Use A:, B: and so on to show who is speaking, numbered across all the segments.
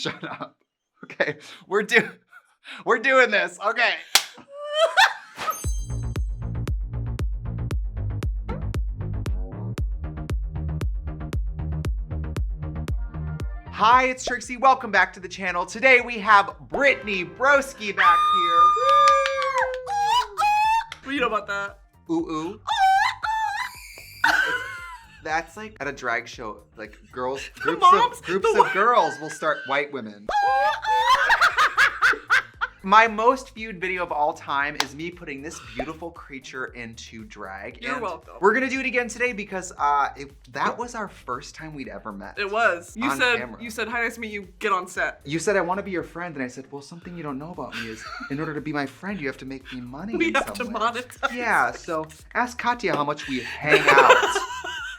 A: Shut up. Okay, we're doing this. Okay. Hi, it's Trixie. Welcome back to the channel. Today we have Brittany Broski back here.
B: What do you know about that?
A: Ooh, ooh. That's like at a drag show, like groups of girls will start, white women. My most viewed video of all time is me putting this beautiful creature into drag.
B: You're welcome.
A: We're gonna do it again today because that was our first time we'd ever met.
B: It was. You
A: camera.
B: said, hi, nice to meet you, get on set.
A: You said, I want to be your friend. And I said, well, something you don't know about me is in order to be my friend, you have to make me money.
B: We have to monetize.
A: Yeah, so ask Katya how much we hang out.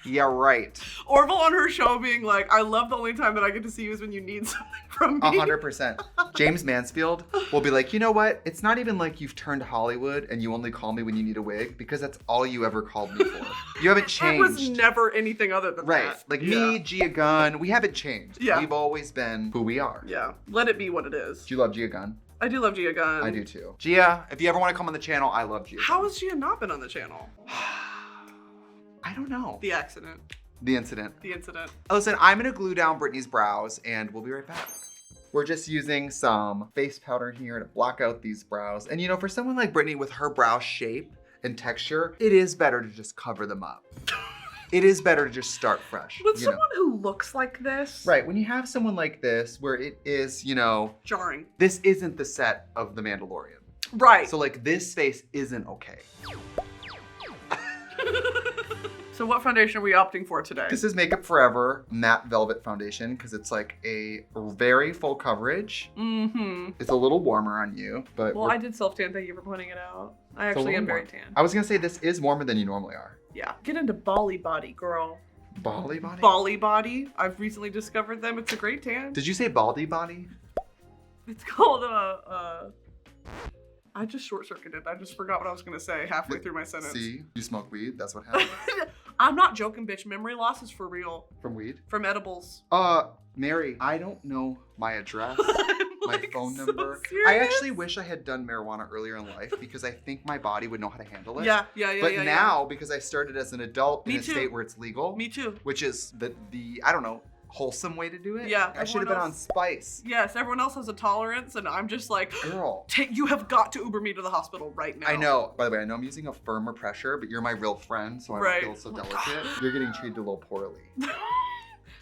A: Yeah, right.
B: Orville on her show being like, I love the only time that I get to see you is when you need something from me.
A: 100%. James Mansfield will be like, you know what? It's not even like you've turned Hollywood and you only call me when you need a wig, because that's all you ever called me for. You haven't changed.
B: I was never anything other than that.
A: Right. Like me, Gia Gunn, we haven't changed.
B: Yeah.
A: We've always been who we are.
B: Yeah. Let it be what it is.
A: Do you love Gia Gunn?
B: I do love Gia Gunn.
A: I do too. Gia, if you ever want to come on the channel, I love Gia.
B: How has Gia not been on the channel?
A: I don't know.
B: The accident.
A: The incident.
B: The incident.
A: Listen, I'm gonna glue down Brittany's brows and we'll be right back. We're just using some face powder here to block out these brows. And you know, for someone like Brittany with her brow shape and texture, it is better to just cover them up. It is better to just start fresh.
B: With someone who looks like this.
A: Right, when you have someone like this, where it is, you know.
B: Jarring.
A: This isn't the set of The Mandalorian.
B: Right.
A: So like this face isn't okay.
B: So what foundation are we opting for today?
A: This is Makeup Forever Matte Velvet Foundation because it's like a very full coverage.
B: Mm-hmm.
A: It's a little warmer on you, but
B: well, I did self-tan. Thank you for pointing it out. I actually am very tan.
A: I was gonna say this is warmer than you normally are.
B: Yeah. Get into Bali body, girl.
A: Bali body?
B: Bali body. I've recently discovered them. It's a great tan.
A: Did you say baldy body?
B: It's called I just short-circuited. I just forgot what I was gonna say halfway through my sentence.
A: See, you smoke weed. That's what happened.
B: I'm not joking, bitch. Memory loss is for real.
A: From weed?
B: From edibles.
A: Mary, I don't know my address, my phone
B: so
A: number.
B: serious?
A: I actually wish I had done marijuana earlier in life because I think my body would know how to handle it.
B: Yeah.
A: But now, because I started as an adult in a
B: too.
A: state where it's legal.
B: Me too.
A: Which is the I don't know, wholesome way to do it.
B: Yeah.
A: I should have been on spice.
B: Yes, everyone else has a tolerance, and I'm just like,
A: girl,
B: you have got to Uber me to the hospital right now.
A: I know. By the way, I know I'm using a firmer pressure, but you're my real friend, so I don't feel so delicate. You're getting treated a little poorly.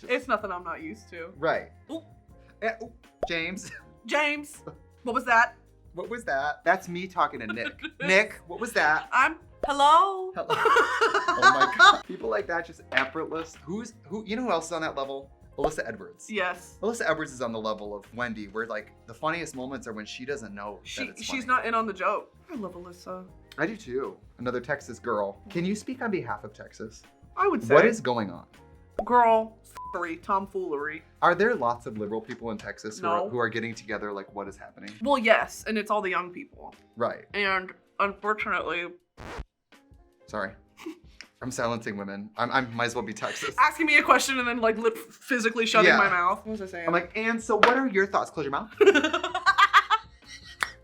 B: It's nothing I'm not used to.
A: Right.
B: Ooh.
A: Ooh. James.
B: James, what was that?
A: What was that? That's me talking to Nick. Nick, what was that?
B: Hello?
A: Hello. Oh my God. People like that, just effortless. You know who else is on that level? Alyssa Edwards.
B: Yes.
A: Alyssa Edwards is on the level of Wendy, where like the funniest moments are when she doesn't know that it's funny.
B: She's not in on the joke. I love Alyssa.
A: I do too. Another Texas girl. Can you speak on behalf of Texas?
B: I would say.
A: What is going on?
B: Girl, tomfoolery.
A: Are there lots of liberal people in Texas
B: No.
A: who are getting together like what is happening?
B: Well, yes, and it's all the young people.
A: Right.
B: And unfortunately...
A: Sorry. I'm silencing women. I might as well be Texas.
B: Asking me a question and then like physically shutting my mouth. What was I saying?
A: I'm like, and so what are your thoughts? Close your mouth.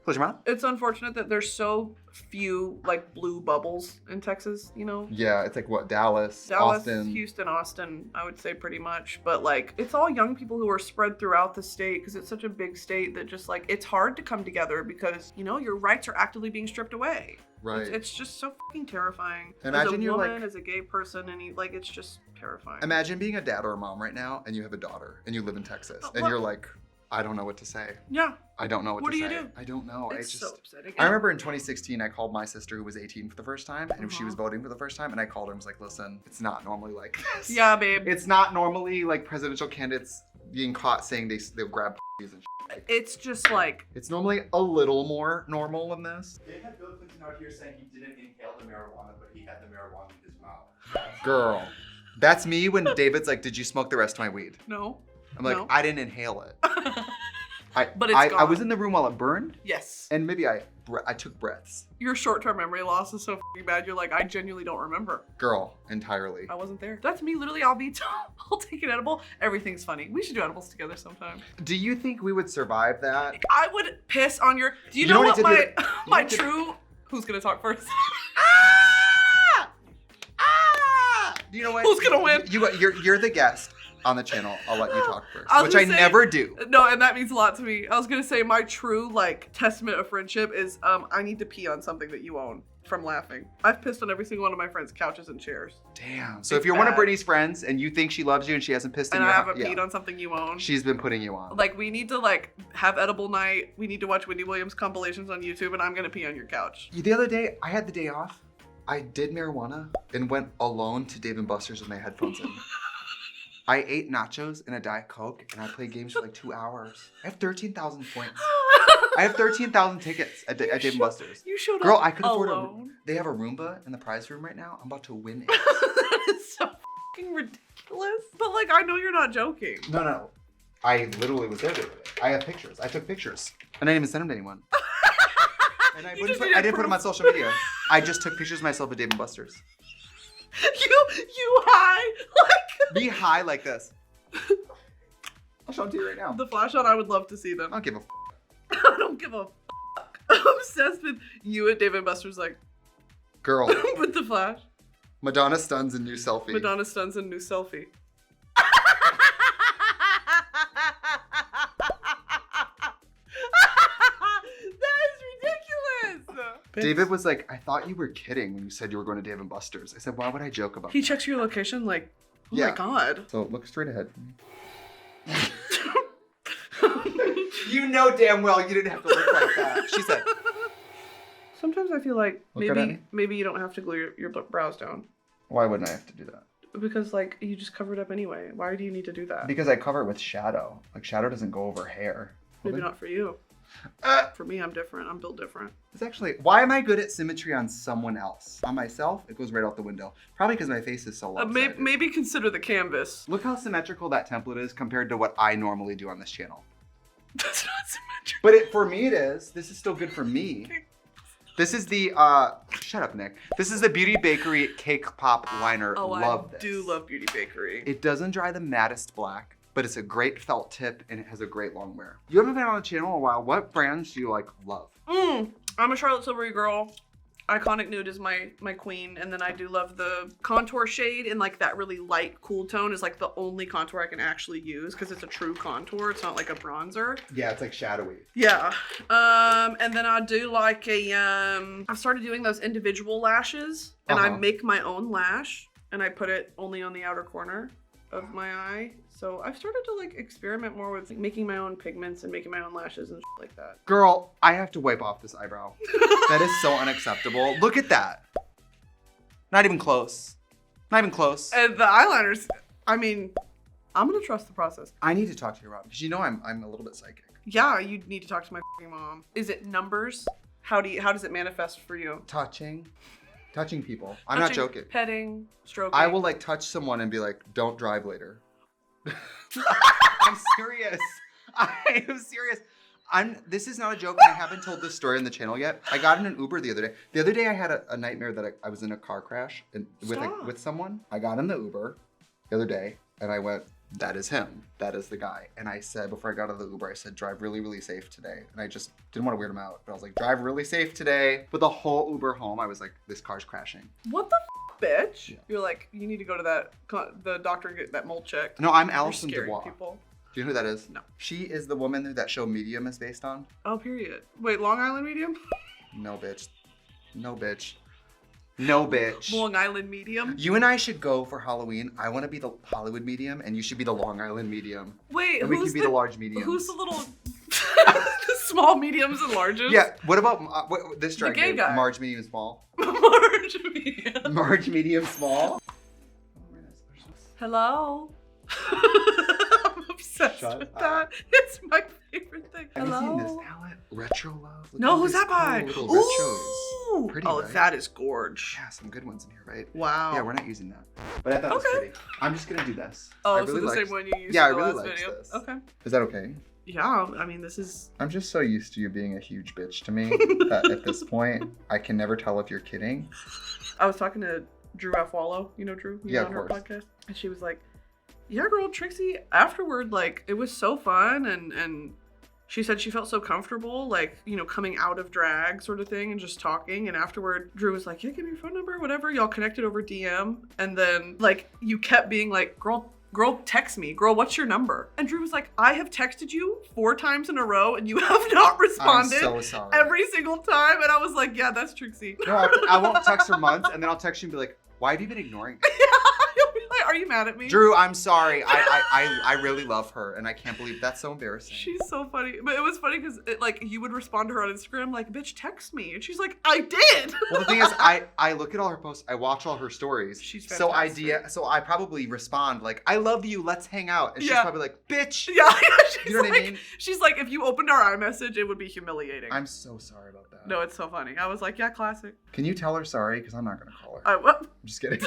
A: Close your mouth.
B: It's unfortunate that there's so few like blue bubbles in Texas, you know?
A: Yeah, it's like what, Dallas, Austin.
B: Houston, Austin, I would say pretty much. But like, it's all young people who are spread throughout the state because it's such a big state that just like, it's hard to come together because, you know, your rights are actively being stripped away.
A: Right.
B: It's just so fucking terrifying.
A: Imagine
B: as a
A: you're
B: woman,
A: like,
B: as a gay person, and like, it's just terrifying.
A: Imagine being a dad or a mom right now and you have a daughter and you live in Texas and you're like, I don't know what to say.
B: Yeah.
A: I don't know what to say.
B: What do you do?
A: I don't know.
B: It's so upsetting.
A: I remember in 2016, I called my sister who was 18 for the first time and she was voting for the first time. And I called her and was like, listen, it's not normally like this.
B: Yeah, babe.
A: It's not normally like presidential candidates being caught saying they'll grab and shit.
B: It's just like...
A: It's normally a little more normal than this.
C: They had Bill Clinton out here saying he didn't inhale the marijuana, but he had the marijuana in his mouth.
A: Girl. That's me when David's like, did you smoke the rest of my weed?
B: No.
A: I'm like,
B: No.
A: I didn't inhale it.
B: But it's
A: I
B: gone.
A: was in the room while it burned,
B: Yes.
A: and maybe I took breaths.
B: Your short-term memory loss is so f***ing bad. You're like, I genuinely don't remember.
A: Girl, entirely.
B: I wasn't there. That's me. Literally, I'll take an edible. Everything's funny. We should do edibles together sometime.
A: Do you think we would survive that?
B: I would piss on your. Do you
A: You
B: know
A: know
B: what
A: what I did
B: my
A: to-
B: my true? Who's gonna talk first?
A: Do you know what?
B: Who's gonna win?
A: You're the guest on the channel. I'll let you talk first,
B: I was
A: which
B: gonna
A: I
B: say-
A: never do.
B: No, and that means a lot to me. I was gonna say my true like testament of friendship is I need to pee on something that you own from laughing. I've pissed on every single one of my friends' couches and chairs.
A: Damn. So
B: It's
A: if you're one of
B: bad.
A: Brittany's friends and you think she loves you and she hasn't pissed in
B: And
A: your
B: I haven't
A: yeah,
B: peed on something you own.
A: she's been putting you on.
B: Like, we need to, like, have edible night. We need to watch Wendy Williams compilations on YouTube, and I'm gonna pee on your couch.
A: The other day, I had the day off. I did marijuana and went alone to Dave & Buster's with my headphones in. I ate nachos and a Diet Coke, and I played games for like 2 hours. I have 13,000 points. I have 13,000 tickets at Dave & Buster's.
B: You showed
A: Girl,
B: up
A: I could afford
B: alone.
A: They have a Roomba in the prize room right now. I'm about to win it.
B: That is so fucking ridiculous. But, like, I know you're not joking.
A: No. I literally was there the other day. I have pictures. I took pictures. And I didn't even send them to anyone. And I
B: You
A: didn't
B: just
A: put
B: needed
A: them on
B: proof.
A: social media. I just took pictures of myself at Dave & Buster's.
B: You high, like,
A: Be high like this. I'll show them to you right now.
B: the flash on, I would love to see them.
A: I don't give a f.
B: I don't give a fuck. I'm obsessed with you at Dave & Buster's, like,
A: Girl,
B: with the flash.
A: Madonna stuns a new selfie.
B: Madonna stuns a new selfie. That is ridiculous.
A: David was like, I thought you were kidding when you said you were going to Dave & Buster's. I said, why would I joke about
B: He
A: that?
B: checks your location like, oh
A: Yeah.
B: my god.
A: So look straight ahead. You know damn well you didn't have to look like that. She said,
B: Sometimes I feel like
A: Look at me.
B: maybe you don't have to glue your brows down.
A: why wouldn't I have to do that?
B: Because, like, you just cover it up anyway. Why do you need to do that?
A: Because I cover it with shadow. Like, shadow doesn't go over hair.
B: Maybe not for you.
A: Uh,
B: For me, I'm different. I'm built different.
A: It's actually, why am I good at symmetry on someone else? On myself, it goes right out the window. Probably because my face is so lopsided.
B: Maybe consider the canvas.
A: Look how symmetrical that template is compared to what I normally do on this channel.
B: That's not symmetrical.
A: But for me it is. This is still good for me. This is the, shut up, Nick. This is the Beauty Bakery Cake Pop Liner.
B: Oh,
A: Love
B: I
A: this.
B: do love Beauty Bakery.
A: It doesn't dry the mattest black, but it's a great felt tip and it has a great long wear. You haven't been on the channel in a while. What brands do you like love?
B: I'm a Charlotte Tilbury girl. Iconic Nude is my queen, and then I do love the contour shade in like that really light cool tone is like the only contour I can actually use because it's a true contour. It's not like a bronzer.
A: Yeah, it's like shadowy.
B: Yeah. And then I do like I've started doing those individual lashes, and I
A: Uh-huh.
B: make my own lash, and I put it only on the outer corner of my eye. So I've started to like experiment more with like, making my own pigments and making my own lashes and shit like that.
A: Girl, I have to wipe off this eyebrow. That is so unacceptable. Look at that. Not even close. Not even close.
B: And the eyeliners, I mean, I'm gonna trust the process.
A: I need to talk to your mom because you know I'm a little bit psychic.
B: Yeah, you need to talk to my f***ing mom. Is it numbers? How does it manifest for you?
A: Touching people. I'm not
B: Touching,
A: joking.
B: Petting, stroking.
A: I will like touch someone and be like, don't drive later. I'm serious. I am serious. This is not a joke, and I haven't told this story on the channel yet. I got in an Uber the other day. The other day I had a nightmare that I was in a car crash and with someone. I got in the Uber the other day and I went, that is him. That is the guy. And I said, before I got out of the Uber, I said, drive really, really safe today. And I just didn't want to weird him out. But I was like, drive really safe today. But the whole Uber home, I was like, this car's crashing.
B: What the bitch?
A: Yeah.
B: You're like, you need to go to the doctor and get that mole checked.
A: No, I'm
B: You're
A: Alison
B: scaring
A: Dubois.
B: people.
A: Do you know who that is?
B: No.
A: She is the woman that show Medium is based on.
B: Oh, period. Wait, Long Island Medium?
A: No, bitch. No, bitch. No, bitch.
B: Long Island Medium?
A: You and I should go for Halloween. I want to be the Hollywood medium, and you should be the Long Island medium.
B: Wait,
A: And we
B: who's
A: can be the large mediums.
B: Who's the little the small, mediums, and larges?
A: Yeah. What about this
B: The
A: drag
B: gay
A: name?
B: guy.
A: Marge medium small.
B: Large medium.
A: Marge medium small.
B: Hello. I'm obsessed
A: Shut
B: with
A: up.
B: that. It's my favorite thing.
A: Have
B: Hello.
A: you seen this palette? Retro Love. Look
B: No,
A: at
B: who's
A: these
B: that by?
A: cool little retros.
B: Ooh.
A: Pretty,
B: Oh,
A: right?
B: that is gorge.
A: Yeah, some good ones in here, right?
B: Wow.
A: Yeah, we're not using that. But I thought it was
B: Okay.
A: pretty. I'm just gonna do this.
B: Oh,
A: I
B: so
A: really
B: the
A: liked-
B: same one you used
A: Yeah, I
B: for the
A: really
B: last
A: liked
B: video.
A: this.
B: Okay.
A: Is that okay?
B: Yeah, I mean, this is...
A: I'm just so used to you being a huge bitch to me that at this point, I can never tell if you're kidding.
B: I was talking to Drew Afwalo, you know Drew?
A: Yeah,
B: on her
A: of course.
B: podcast. And she was like, yeah, girl, Trixie, afterward, like, it was so fun. And she said she felt so comfortable, like, you know, coming out of drag sort of thing and just talking. And afterward, Drew was like, yeah, give me your phone number, whatever. Y'all connected over DM. And then, like, you kept being like, girl, text me. Girl, what's your number? And Drew was like, I have texted you 4 times in a row and you have not responded.
A: I'm so sorry.
B: Every single time. And I was like, yeah, that's Trixie.
A: No, I won't text for months, and then I'll text you and be like, why have you been ignoring me?
B: You'll be like, are you mad at me?
A: Drew, I'm sorry. I really love her, and I can't believe that's so embarrassing.
B: She's so funny. But it was funny because like you would respond to her on Instagram like, bitch, text me. And she's like, I did.
A: Well, the thing is, I look at all her posts, I watch all her stories.
B: She's
A: so
B: fantastic.
A: so I probably respond like, I love you, let's hang out. And she's
B: Yeah.
A: probably like, bitch.
B: Yeah, she's
A: You know what
B: like,
A: I mean?
B: She's like, if you opened our iMessage, it would be humiliating.
A: I'm so sorry about that.
B: No, it's so funny. I was like, yeah, classic.
A: Can you tell her sorry? Because I'm not going to call her.
B: I'm
A: I'm just kidding.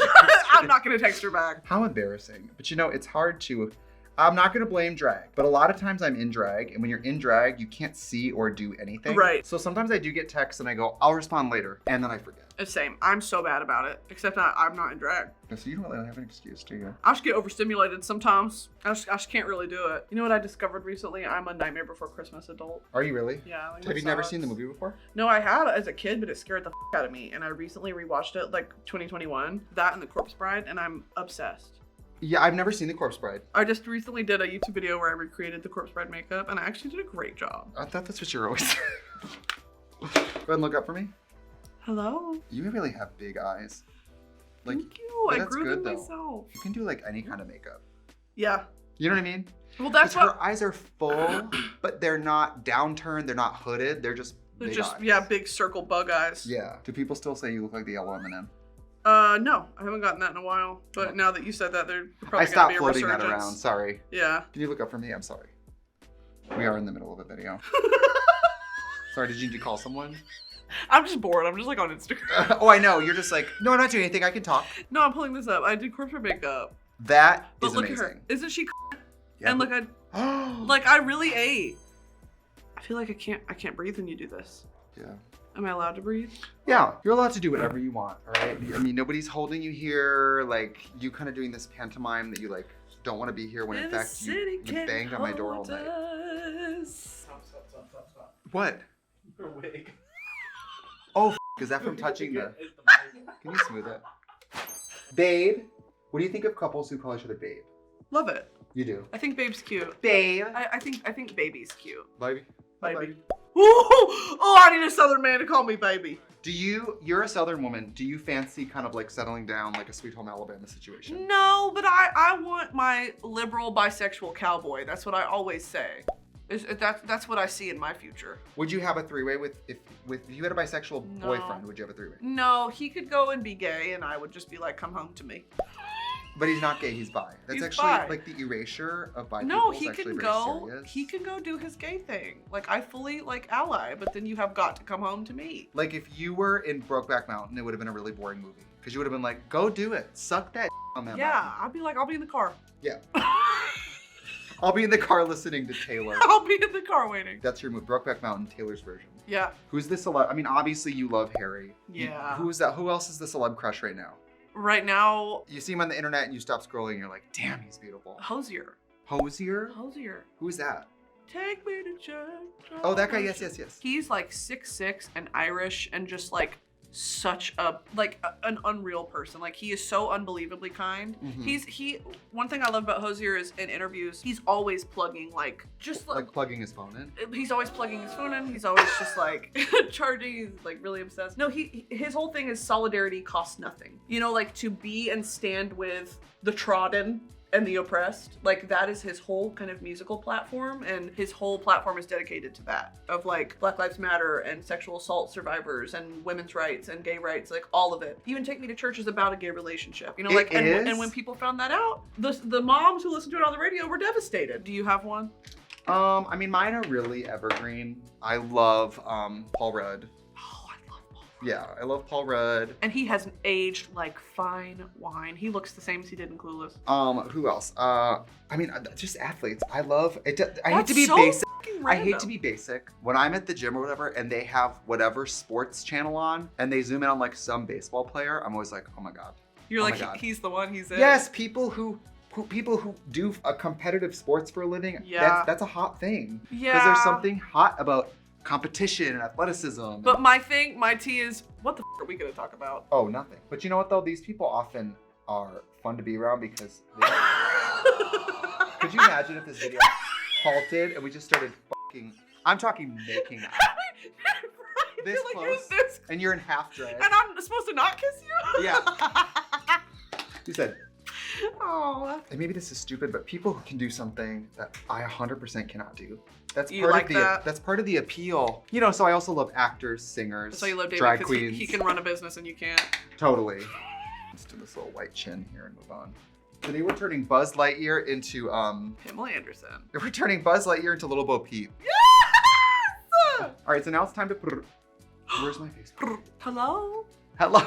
B: not going to text her back.
A: How embarrassing. But you know, it's hard to... I'm not going to blame drag, but a lot of times I'm in drag, and when you're in drag, you can't see or do anything.
B: Right.
A: So sometimes I do get texts and I go, I'll respond later, and then I forget.
B: The same. I'm so bad about it. Except I'm not in drag.
A: So you don't really have an excuse, do you?
B: I just get overstimulated sometimes. I just can't really do it. You know what I discovered recently? I'm a Nightmare Before Christmas adult.
A: Are you really?
B: Yeah. Like,
A: Have
B: it
A: you never
B: sucks.
A: seen the movie before?
B: No, I have as a kid, but it scared the out of me. And I recently rewatched it, like 2021. That and The Corpse Bride, and I'm obsessed.
A: Yeah, I've never seen The Corpse Bride.
B: I just recently did a YouTube video where I recreated the Corpse Bride makeup, and I actually did a great job.
A: I thought that's what you were always Go ahead and look up for me.
B: Hello.
A: You really have big eyes. Like,
B: Thank you.
A: but
B: I
A: that's
B: grew them
A: good, though.
B: myself.
A: you can do like any kind of makeup.
B: Yeah.
A: You know what I mean?
B: Well, that's
A: 'Cause
B: what.
A: her eyes are full, but they're not downturned, they're not hooded, they're just
B: They're
A: big
B: just
A: eyes.
B: big circle bug eyes.
A: Yeah. Do people still say you look like the yellow M&M?
B: No, I haven't gotten that in a while. But now that you said that, there's probably
A: I
B: gonna
A: stopped
B: be a
A: floating that
B: resurgence.
A: around. Sorry.
B: Yeah.
A: Can you look up for me? I'm sorry. We are in the middle of a video. Sorry, did you need to call someone?
B: I'm just bored. I'm just like on Instagram.
A: Oh, I know. You're just like, no, I'm not doing anything. I can talk.
B: No, I'm pulling this up. I did Corpse Bride makeup.
A: That
B: But
A: is
B: look
A: amazing.
B: at her. Isn't she?
A: Yeah.
B: And look, I really ate. I feel like I can't breathe when you do this.
A: Yeah.
B: Am I allowed to breathe?
A: Yeah, you're allowed to do whatever you want, all right? I mean, nobody's holding you here. Like, you kind of doing this pantomime that you, like, don't want to be here when, in fact, you banged on my door all night.
C: Stop.
A: What?
C: Your wig.
A: Oh, is that from touching the... Can you smooth it? Babe, what do you think of couples who call each other babe?
B: Love it.
A: You do.
B: I think babe's cute.
A: Babe.
B: I think baby's cute.
A: Baby.
B: Baby. Ooh, oh, I need a Southern man to call me baby.
A: You're a Southern woman. Do you fancy kind of like settling down like a Sweet Home Alabama situation?
B: No, but I want my liberal bisexual cowboy. That's what I always say. That's what I see in my future.
A: Would you have a three-way if you had a bisexual
B: No.
A: boyfriend, would you have a three-way?
B: No, he could go and be gay, and I would just be like, come home to me.
A: But he's not gay, he's bi. That's
B: He's
A: actually
B: bi.
A: like the erasure of bi
B: No,
A: people is
B: he
A: actually
B: can
A: very
B: go.
A: serious.
B: He can go do his gay thing. Like I fully like ally, but then you have got to come home to me.
A: Like if you were in Brokeback Mountain, it would have been a really boring movie. Because you would have been like, go do it. Suck that on that
B: Yeah,
A: mountain.
B: I'd be like, I'll be in the car.
A: Yeah. I'll be in the car listening to Taylor.
B: I'll be in the car waiting.
A: That's your move. Brokeback Mountain, Taylor's version.
B: Yeah.
A: Who's the celeb? I mean, obviously you love Harry.
B: Yeah.
A: Who is that? Who else is the celeb crush right now?
B: Right now,
A: You see him on the internet and you stop scrolling and you're like, damn, he's beautiful.
B: Hozier.
A: Hozier?
B: Hozier.
A: Who is that?
B: Take me to church.
A: Oh, that guy. Yes.
B: He's like 6'6" and Irish and just like such an unreal person. Like he is so unbelievably kind.
A: Mhm.
B: One thing I love about Hozier is in interviews, he's always plugging like
A: Plugging his phone in.
B: he's always plugging his phone in. He's always just like charging. He's like really obsessed. No, his whole thing is solidarity costs nothing. You know, like to be and stand with the trodden and the oppressed. Like that is his whole kind of musical platform, and his whole platform is dedicated to that of like Black Lives Matter and sexual assault survivors and women's rights and gay rights, like all of it. Even Take Me to Church is about a gay relationship. You know, like and when people found that out, the moms who listened to it on the radio were devastated. Do you have one?
A: I mean, mine are really evergreen. I love Paul Rudd.
B: Oh, I love Paul.
A: Yeah, I love Paul Rudd.
B: And he has aged like fine wine. He looks the same as he did in Clueless.
A: Who else? I mean, just athletes. I love it. I hate
B: That's
A: to be
B: so
A: basic.
B: fucking
A: I hate
B: random.
A: to be basic. When I'm at the gym or whatever, and they have whatever sports channel on, and they zoom in on like some baseball player, I'm always like, oh my god.
B: You're
A: Oh my
B: like,
A: God.
B: he's the one, he's it.
A: Yes, people who do a competitive sports for a living.
B: Yeah.
A: That's a hot thing.
B: Yeah.
A: Because there's something hot about competition and athleticism.
B: But my tea is, what the f are we gonna talk about?
A: Oh, nothing. But you know what though? These people often are fun to be around because they Could you imagine if this video halted and we just started fucking, I'm talking making out. This
B: You're like,
A: close.
B: who's this?
A: And you're in half dress.
B: And I'm supposed to not kiss you?
A: Yeah. You said,
B: Oh.
A: and maybe this is stupid, but people who can do something that I 100% cannot do. That's
B: You
A: part
B: like
A: of the
B: that?
A: that's part of the appeal. You know, so I also love actors, singers,
B: That's why you love David,
A: drag
B: because
A: queens.
B: he can run a business and you can't.
A: Totally. Let's do this little white chin here and move on. Today we're turning Buzz Lightyear into
B: Pamela Anderson.
A: we're turning Buzz Lightyear into Little Bo Peep.
B: Yes!
A: All right, so now it's time to put. Where's my face?
B: Hello?
A: Hello.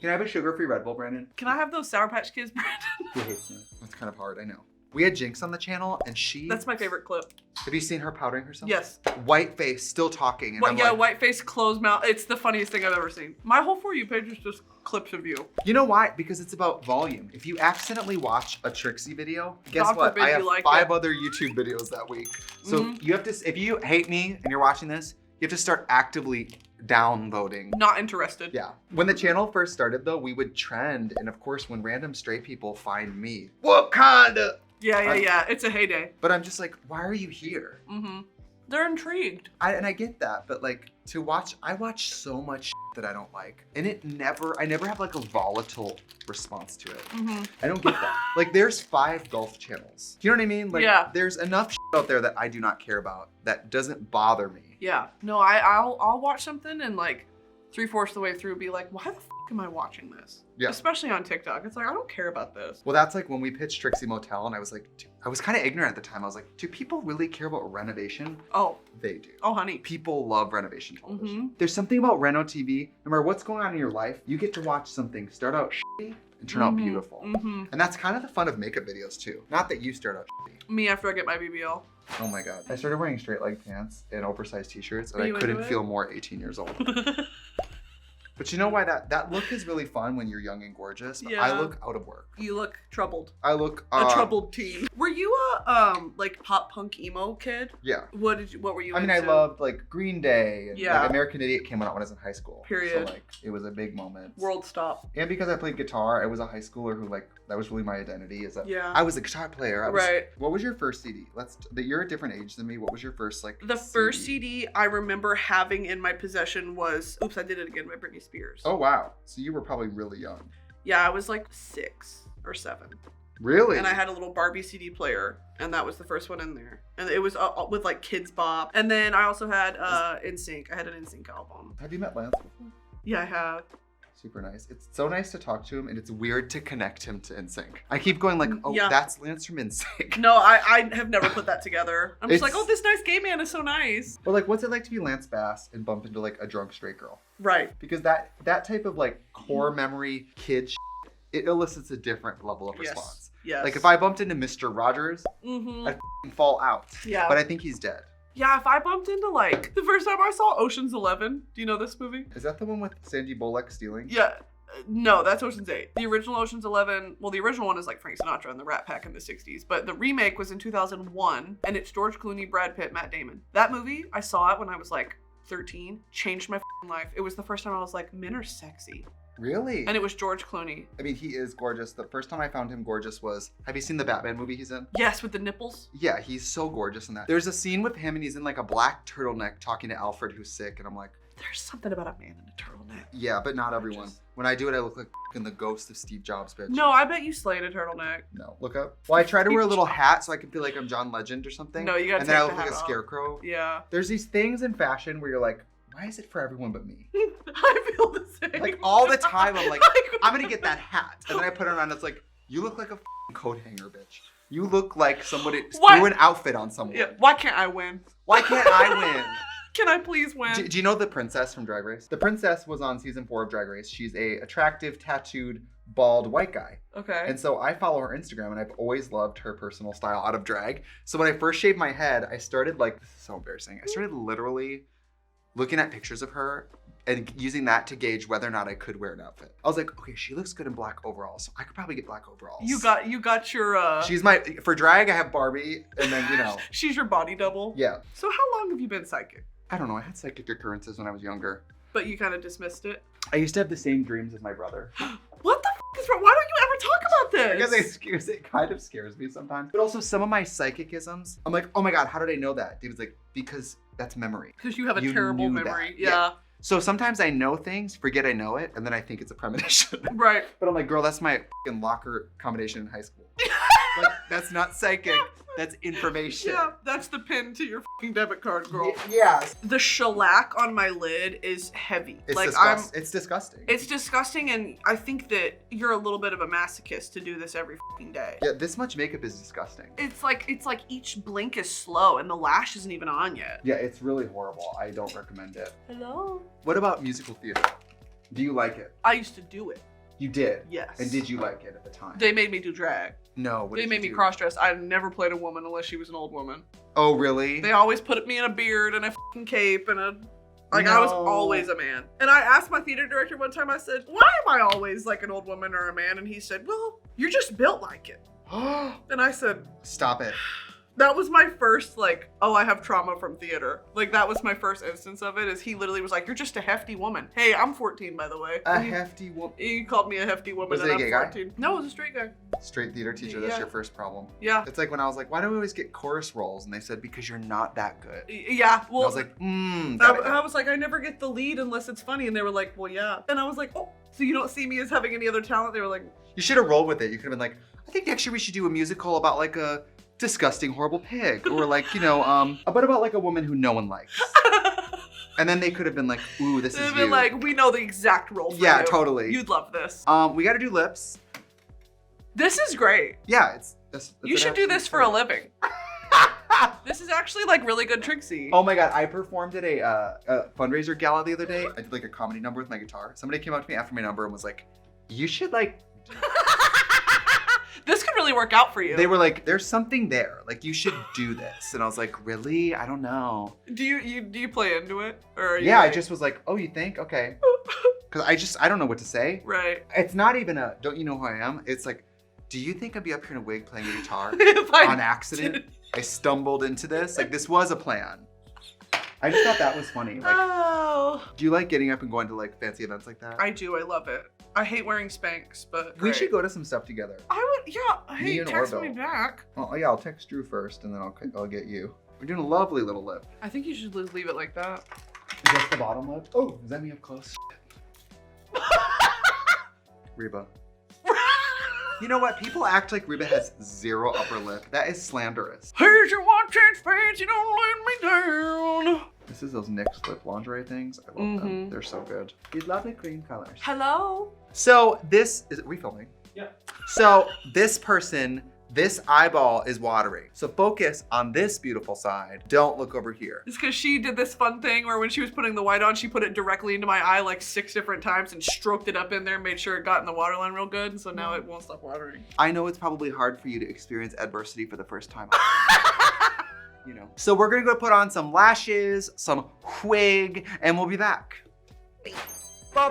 A: Can I have a sugar-free Red Bull, Brandon?
B: Can I have those Sour Patch Kids, Brandon?
A: He hates me. That's kind of hard, I know. We had Jinx on the channel, and she.
B: That's my favorite clip.
A: Have you seen her powdering herself?
B: Yes.
A: White face, still talking, and
B: Well,
A: I'm
B: yeah,
A: like,
B: white face, closed mouth. It's the funniest thing I've ever seen. My whole For You page is just clips of you.
A: you know why? Because it's about volume. If you accidentally watch a Trixie video, guess
B: God
A: what?
B: forbid
A: I
B: you
A: have
B: like
A: 5
B: it.
A: other YouTube videos that week. So
B: Mhm.
A: you have to, if you hate me and you're watching this, you have to start actively downvoting.
B: Not interested.
A: Yeah. When the channel first started though, we would trend, and of course when random straight people find me, Wakanda!
B: Yeah. It's a heyday.
A: But I'm just like, why are you here?
B: Mm-hmm. They're intrigued.
A: And I get that, but like I watch so much that I don't like. And I never have like a volatile response to it.
B: Mm-hmm.
A: I don't get that. Like there's 5 golf channels. Do you know what I mean? Like
B: Yeah.
A: there's enough out there that I do not care about that doesn't bother me.
B: Yeah. No, I'll watch something and like 3/4 the way through be like, why the f am I watching this?
A: Yeah.
B: Especially on TikTok. It's like, I don't care about this.
A: Well, that's like when we pitched Trixie Mattel, and I was like, I was kind of ignorant at the time. I was like, do people really care about renovation?
B: Oh.
A: They do.
B: Oh, honey.
A: People love renovation television.
B: Mm-hmm.
A: There's something about Reno TV. No matter what's going on in your life, you get to watch something start out shitty and turn out beautiful.
B: Mm-hmm.
A: And that's kind of the fun of makeup videos too. Not that you start out shitty.
B: Me after I get my BBL.
A: Oh my god. I started wearing straight leg pants and oversized t-shirts, and
B: Are
A: I
B: you
A: couldn't
B: into it?
A: feel more 18 years old. But you know why that look is really fun when you're young and gorgeous, but I
B: Yeah.
A: look out of work.
B: You look troubled.
A: I look
B: A troubled teen. Were you a like pop punk emo kid?
A: Yeah.
B: What were you
A: I mean,
B: into?
A: I loved like Green Day and
B: Yeah.
A: like, American Idiot came out when I was in high school.
B: Period.
A: So like it was a big moment.
B: World Stop.
A: And because I played guitar, I was a high schooler who like that was really my identity. Is that
B: Yeah.
A: I was a guitar player. I was,
B: Right.
A: What was your first CD? You're a different age than me. What was your first like?
B: The first CD I remember having in my possession was Oops, I Did It Again by Britney Spears.
A: Oh wow. So you were probably really young.
B: Yeah, I was like 6 or 7.
A: Really?
B: And I had a little Barbie CD player, and that was the first one in there. And it was with like Kids Bop. And then I also had NSYNC. I had an NSYNC album.
A: Have you met Lance before?
B: Yeah, I have.
A: Super nice. It's so nice to talk to him, and it's weird to connect him to NSYNC. I keep going like, oh,
B: Yeah.
A: that's Lance from NSYNC.
B: No, I have never put that together. I'm just like,
A: It's-
B: oh, this nice gay man is so nice.
A: But like, what's it like to be Lance Bass and bump into like a drunk straight girl?
B: Right.
A: Because that type of like core memory kid shit, it elicits a different level of response.
B: Yes.
A: Like if I bumped into Mr. Rogers,
B: Mm-hmm.
A: I'd fall out.
B: Yeah.
A: But I think he's dead.
B: Yeah, if I bumped into like the first time I saw Ocean's 11. Do you know this movie?
A: Is that the one with Sandy Bullock stealing?
B: Yeah. No, that's Ocean's 8. The original Ocean's 11, well, the original one is like Frank Sinatra and the Rat Pack in the 60s, but the remake was in 2001, and it's George Clooney, Brad Pitt, Matt Damon. That movie, I saw it when I was like 13, changed my f***ing life. It was the first time I was like, men are sexy.
A: Really?
B: And it was George Clooney.
A: I mean, he is gorgeous. The first time I found him gorgeous was, have you seen the Batman movie he's in?
B: Yes, with the nipples.
A: Yeah, he's so gorgeous in that. There's a scene with him and he's in like a black turtleneck talking to Alfred who's sick, and I'm like,
B: There's something about a man in a turtleneck.
A: yeah, but not everyone.
B: Gorgeous.
A: When I do it, I look like fucking the ghost of Steve Jobs, bitch.
B: No, I bet you slayed a turtleneck.
A: No, look up. Well, I try to wear a little hat so I can feel like I'm John Legend or something.
B: No, you gotta
A: And then I
B: take
A: look
B: the
A: like a
B: hat off.
A: scarecrow.
B: Yeah.
A: There's these things in fashion where you're like, why is it for everyone but me?
B: I feel the same.
A: Like all the time, I'm like, I'm gonna get that hat. And then I put it on and it's like, you look like a fucking coat hanger, bitch. You look like somebody
B: What?
A: threw an outfit on someone.
B: Yeah, why can't I win?
A: Why can't I win?
B: Can I please win?
A: Do you know the princess from Drag Race? The princess was on season 4 of Drag Race. She's a attractive, tattooed, bald white guy.
B: Okay.
A: And so I follow her Instagram, and I've always loved her personal style out of drag. So when I first shaved my head, I started like, this is so embarrassing. I started literally looking at pictures of her and using that to gauge whether or not I could wear an outfit. I was like, okay, she looks good in black overalls, so I could probably get black overalls.
B: You got your
A: She's my, for drag, I have Barbie, and then, you know.
B: She's your body double.
A: Yeah.
B: So how long have you been psychic?
A: I don't know, I had psychic occurrences when I was younger.
B: But you kind of dismissed it.
A: I used to have the same dreams as my brother.
B: What the f is wrong? Why don't you ever talk about this?
A: Because it kind of scares me sometimes. But also some of my psychicisms, I'm like, oh my God, how did I know that? David's like, because that's memory.
B: Because you have a
A: You
B: terrible
A: knew
B: memory.
A: that.
B: Yeah.
A: So sometimes I know things, forget I know it, and then I think it's a premonition.
B: Right.
A: But I'm like, girl, that's my fucking locker combination in high school. Like, that's not psychic, that's information.
B: Yeah, that's the pin to your fucking debit card, girl.
A: Yeah.
B: The shellac on my lid is heavy.
A: It's,
B: like
A: it's disgusting.
B: It's disgusting, and I think that you're a little bit of a masochist to do this every fucking day.
A: Yeah, this much makeup is disgusting.
B: It's like each blink is slow, and the lash isn't even on yet.
A: Yeah, it's really horrible. I don't recommend it.
B: Hello.
A: What about musical theater? Do you like it?
B: I used to do it.
A: You did?
B: Yes.
A: And did you like it at the time?
B: They made me do drag.
A: No. What
B: They
A: did
B: made
A: you
B: me
A: do?
B: cross-dress. I never played a woman unless she was an old woman.
A: Oh, really?
B: They always put me in a beard and a fucking cape and a... Like, I was
A: No.
B: always a man. And I asked my theater director one time, I said, why am I always like an old woman or a man? And he said, well, you're just built like it. And I said,
A: Stop it.
B: that was my first, like, oh, I have trauma from theater. Like, that was my first instance of it, is he literally was like, you're just a hefty woman. Hey, I'm 14, by the way.
A: A
B: And
A: hefty woman.
B: he called me a hefty woman,
A: Was
B: and
A: it a
B: I'm
A: gay guy?
B: 14. No, it was a straight guy.
A: Straight theater teacher, that's
B: Yeah.
A: your first problem.
B: Yeah.
A: It's like when I was like, why do we always get chorus roles? And they said, because you're not that good.
B: Yeah,
A: And
B: well,
A: I was like, got it.
B: I was like, I never get the lead unless it's funny. And they were like, well, yeah. And I was like, oh, so you don't see me as having any other talent? They were like,
A: You should have rolled with it. You could have been like, I think next year we should do a musical about like a disgusting, horrible pig. Or like, you know, about like a woman who no one likes. And then they could have been like, ooh, this is
B: they've
A: you.
B: been like, we know the exact role for
A: Yeah,
B: you.
A: totally.
B: You'd love this.
A: We got to do lips.
B: This is great.
A: Yeah, that's
B: You should do this for a living. This is actually like really good Trixie.
A: Oh my God, I performed at a fundraiser gala the other day. I did like a comedy number with my guitar. Somebody came up to me after my number and was like, you should like...
B: This could really work out for you.
A: They were like, there's something there. Like, you should do this. And I was like, really? I don't know.
B: Do you play into it? Or are you
A: Yeah, I
B: like-
A: just was like, oh, you think? Okay. Because I don't know what to say.
B: Right.
A: It's not even a, don't you know who I am? It's like, do you think I'd be up here in a wig playing a guitar
B: If I
A: on accident? I stumbled into this. Like, this was a plan. I just thought that was funny. Like,
B: Oh.
A: do you like getting up and going to like fancy events like that?
B: I do. I love it. I hate wearing Spanx, but
A: We
B: great.
A: should go to some stuff together.
B: I would. Yeah.
A: Me
B: Hey,
A: and
B: text
A: Orville.
B: me back.
A: Oh yeah, I'll text Drew first and then I'll get you. We're doing a lovely little lip.
B: I think you should just leave it like that.
A: Just the bottom lip. Oh, is that me up close? Reba. You know what? People act like Reba has zero upper lip. That is slanderous.
B: Here's your one chance, fans. You don't let me down.
A: This is those NYX lip lingerie things. I love them. They're so good. These lovely cream colors.
B: Hello.
A: So this is, are we filming?
C: Yeah.
A: So this person, this eyeball is watering. So focus on this beautiful side. Don't look over here.
B: It's because she did this fun thing where when she was putting the white on, she put it directly into my eye like 6 different times and stroked it up in there, made sure it got in the waterline real good. And so now it won't stop watering.
A: I know it's probably hard for you to experience adversity for the first time. You know. So we're gonna go put on some lashes, some wig, and we'll be back.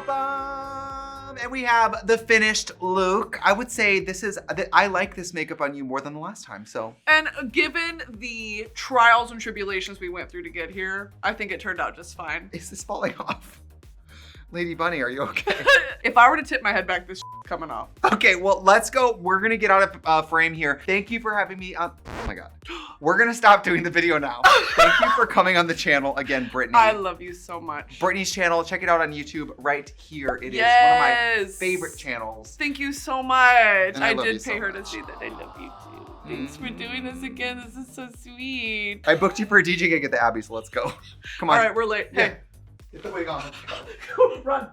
A: Ba-bum! And we have the finished look. I would say this is, I like this makeup on you more than the last time, so.
B: And given the trials and tribulations we went through to get here, I think it turned out just fine.
A: Is this falling off? Lady Bunny, are you okay?
B: If I were to tip my head back, this coming off.
A: Okay, well, let's go. We're gonna get out of frame here. Thank you for having me on. Oh my God. We're gonna stop doing the video now. Thank you for coming on the channel again, Brittany.
B: I love you so much.
A: Brittany's channel, check it out on YouTube right here. It is one
B: Yes.
A: of my favorite channels.
B: Thank you so much.
A: And I
B: I
A: love you
B: did
A: so
B: pay her
A: much.
B: to say that I love you too. Thanks for doing this again. This is so sweet.
A: I booked you for a DJ gig at the Abbey, so let's go. Come on.
B: All right, we're late.
A: Yeah.
B: Hey,
A: Get the wig on. Let's go.
B: run.